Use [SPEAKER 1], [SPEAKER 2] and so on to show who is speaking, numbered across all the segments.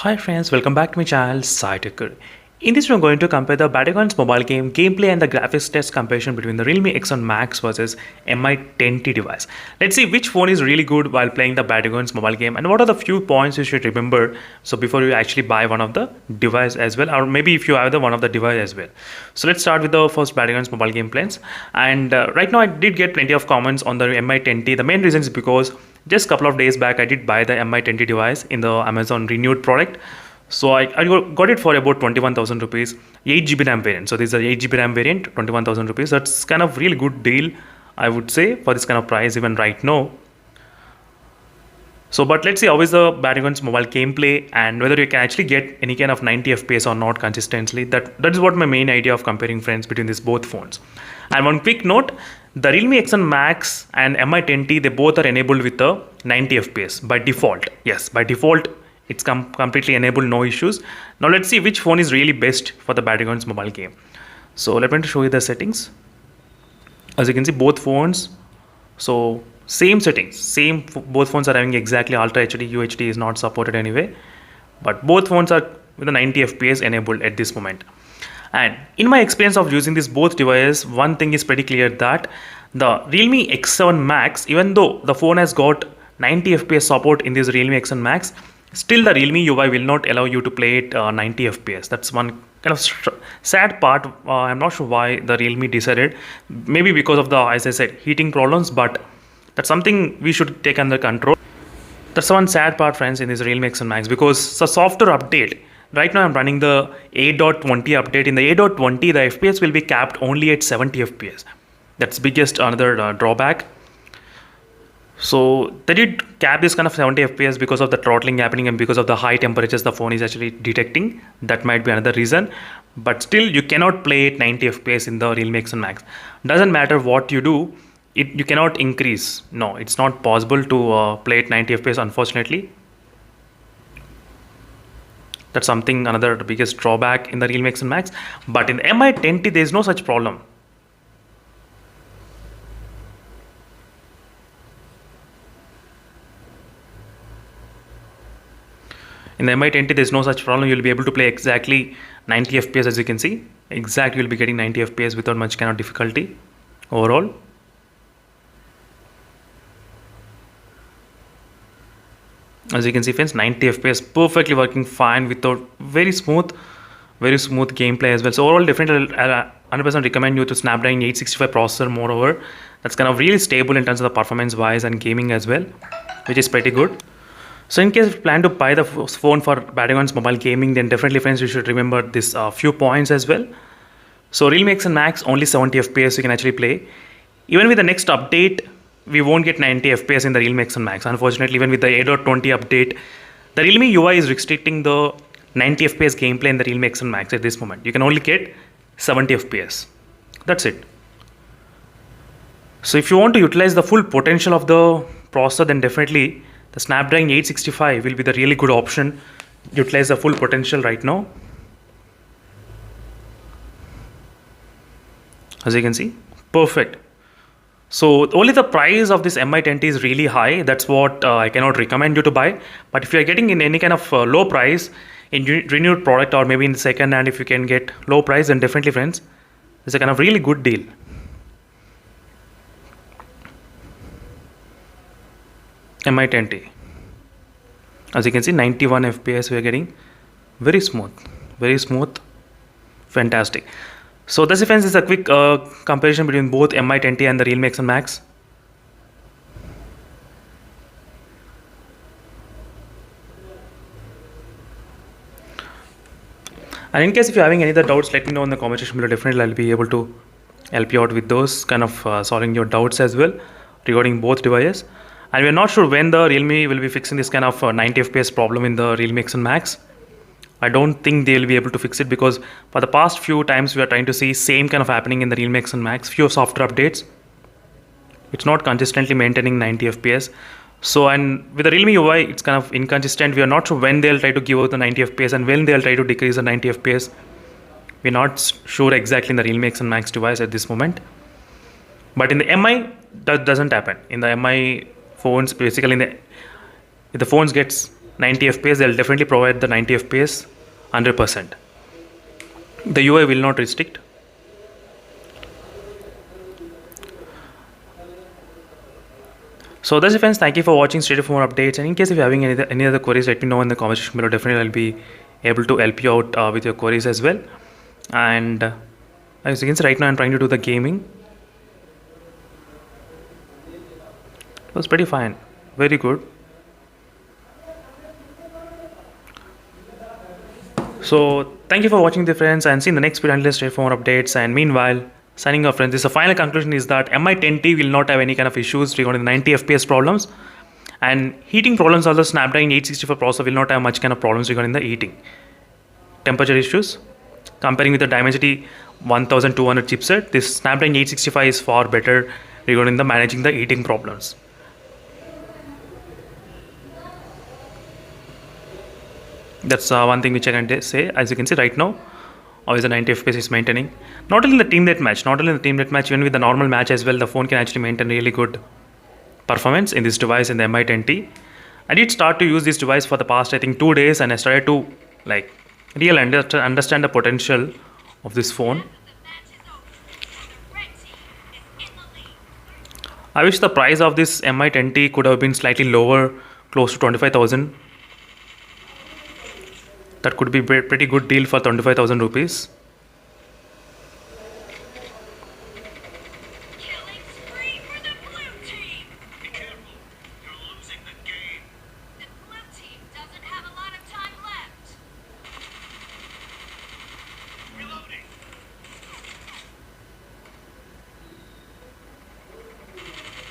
[SPEAKER 1] Hi friends, welcome back to my channel SciTech. In this video, I'm going to compare the Battlegrounds mobile game gameplay and the graphics test comparison between the Realme X1 Max versus MI 10T device. Let's see which phone is really good while playing the Battlegrounds mobile game and what are the few points you should remember so before you actually buy one of the device as well, or maybe if you have the one of the device as well. So let's start with the first Battlegrounds mobile game plans. And right now I did get plenty of comments on the MI 10T. The main reason is because just a couple of days back I did buy the MI 10T device in the Amazon renewed product. So I got it for about 21,000 rupees, 8 GB RAM variant. So this is a 8 GB RAM variant, 21,000 rupees. That's kind of really good deal, I would say, for this kind of price even right now. So, but let's see how is the Battlegrounds mobile gameplay and whether you can actually get any kind of 90 FPS or not consistently. That is what my main idea of comparing friends between these both phones. And one quick note, the Realme X1 Max and MI 10T, they both are enabled with the 90 FPS by default. Yes, by default, it's completely enabled, no issues. Now let's see which phone is really best for the Battlegrounds mobile game. So let me show you the settings. As you can see, both phones, so same settings, both phones are having exactly Ultra HD. UHD is not supported anyway, but both phones are with the 90 FPS enabled at this moment. And in my experience of using these both devices, one thing is pretty clear that the Realme X7 Max, even though the phone has got 90 FPS support in this Realme X7 Max, still the Realme UI will not allow you to play it 90 FPS. That's one kind of sad part. I'm not sure why the Realme decided. Maybe because of the, as I said, heating problems, but that's something we should take under control. That's one sad part, friends, in this Realme X7 Max, because the software update, right now I'm running the 8.20 update. In the 8.20, the FPS will be capped only at 70 FPS. That's biggest another drawback. So they did cap this kind of 70 FPS because of the throttling happening and because of the high temperatures the phone is actually detecting. That might be another reason. But still, you cannot play at 90 FPS in the Realme X1 Max. Doesn't matter what you do, you cannot increase. No, it's not possible to play at 90 FPS, unfortunately. That's something, another biggest drawback in the Realme X1 Max. But in the MI 10T, there is no such problem. In the MI 10T, there's no such problem. You'll be able to play exactly 90 FPS, as you can see. Exactly, you'll be getting 90 FPS without much kind of difficulty overall. As you can see, friends, 90 FPS perfectly working fine without very smooth gameplay as well. So overall, definitely 100% recommend you to Snapdragon 865 processor. Moreover, that's kind of really stable in terms of the performance wise and gaming as well, which is pretty good. So in case you plan to buy the phone for Battlegrounds mobile gaming, then definitely, friends, you should remember this few points as well. So Realme X1 Max only 70 FPS you can actually play. Even with the next update, we won't get 90 FPS in the Realme X1 Max. Unfortunately, even with the 8.20 update, the Realme UI is restricting the 90 FPS gameplay in the Realme X1 Max at this moment. You can only get 70 FPS. That's it. So if you want to utilize the full potential of the processor, then definitely the Snapdragon 865 will be the really good option. Utilize the full potential right now. As you can see, perfect. So only the price of this MI 10T is really high. That's what I cannot recommend you to buy. But if you are getting in any kind of low price in renewed product, or maybe in the second hand, if you can get low price, then definitely, friends, it's a kind of really good deal. MI 10T. As you can see, 91 FPS we are getting. Very smooth, fantastic. So that's it, friends. This is a quick comparison between both MI 10T and the Realme X1 Max. And in case if you're having any other doubts, let me know in the comment section below. Definitely I'll be able to help you out with those kind of solving your doubts as well regarding both devices. And we're not sure when the Realme will be fixing this kind of 90 FPS problem in the Realme X1 Max. I don't think they will be able to fix it because for the past few times we are trying to see same kind of happening in the Realme X1 Max. Few software updates. It's not consistently maintaining 90 FPS. So, and with the Realme UI, it's kind of inconsistent. We are not sure when they'll try to give out the 90 FPS and when they'll try to decrease the 90 FPS. We're not sure exactly in the Realme X1 Max device at this moment. But in the MI, that doesn't happen. In the MI phones, basically if the phones gets 90 FPS, they'll definitely provide the 90 FPS 100%. The UI will not restrict. So that's it, friends. Thank you for watching. Stay tuned for more updates. And in case if you're having any other queries, let me know in the comment section below. Definitely, I'll be able to help you out with your queries as well. And as you can see, right now I'm trying to do the gaming. It was pretty fine. Very good. So thank you for watching, the friends, and see you in the next video. Until stay for more updates. And meanwhile, signing off, friends. This the final conclusion is that Mi10T will not have any kind of issues regarding the 90 FPS problems, and heating problems. Also, Snapdragon 864 processor will not have much kind of problems regarding the heating temperature issues. Comparing with the Dimensity 1200 chipset, this Snapdragon 865 is far better regarding the managing the heating problems. That's one thing which I can say. As you can see right now, always the 90 FPS is maintaining. Not only in the team deathmatch, even with the normal match as well, the phone can actually maintain really good performance in this device, in the Mi10T. I did start to use this device for the past, I think, 2 days, and I started to like really understand the potential of this phone. I wish the price of this Mi10T could have been slightly lower, close to 25,000. That could be a pretty good deal for 25,000 rupees.
[SPEAKER 2] Killing spree for the blue team.
[SPEAKER 3] Be careful. You're losing the game.
[SPEAKER 2] The blue team doesn't have a lot of time left.
[SPEAKER 3] Reloading.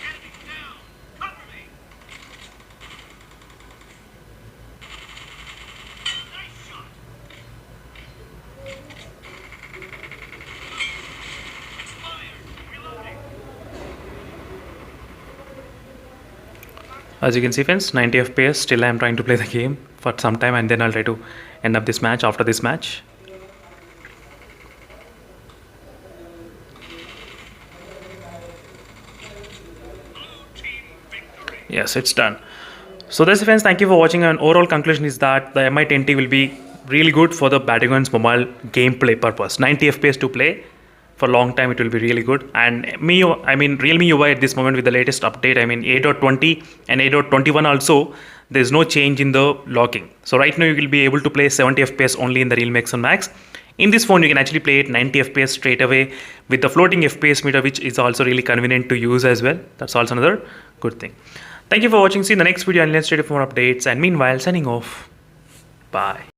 [SPEAKER 3] Enemy down. Cover me. Nice shot. Expired. Reloading.
[SPEAKER 1] As you can see, friends, 90 FPS. Still, I am trying to play the game for some time, and then I'll try to end up this match after this match.
[SPEAKER 3] Blue team victory.
[SPEAKER 1] Yes, it's done. So that's it, friends. Thank you for watching. And overall conclusion is that the Mi10T will be really good for the Battlegrounds mobile gameplay purpose. 90 FPS to play for a long time, it will be really good. And Realme UI at this moment with the latest update, 8.20 and 8.21 also, there's no change in the locking. So right now you will be able to play 70 FPS only in the Realme X1 Max. In this phone, you can actually play it 90 FPS straight away with the floating FPS meter, which is also really convenient to use as well. That's also another good thing. Thank you for watching. See you in the next video, and let's stay for more updates. And meanwhile, signing off. Bye.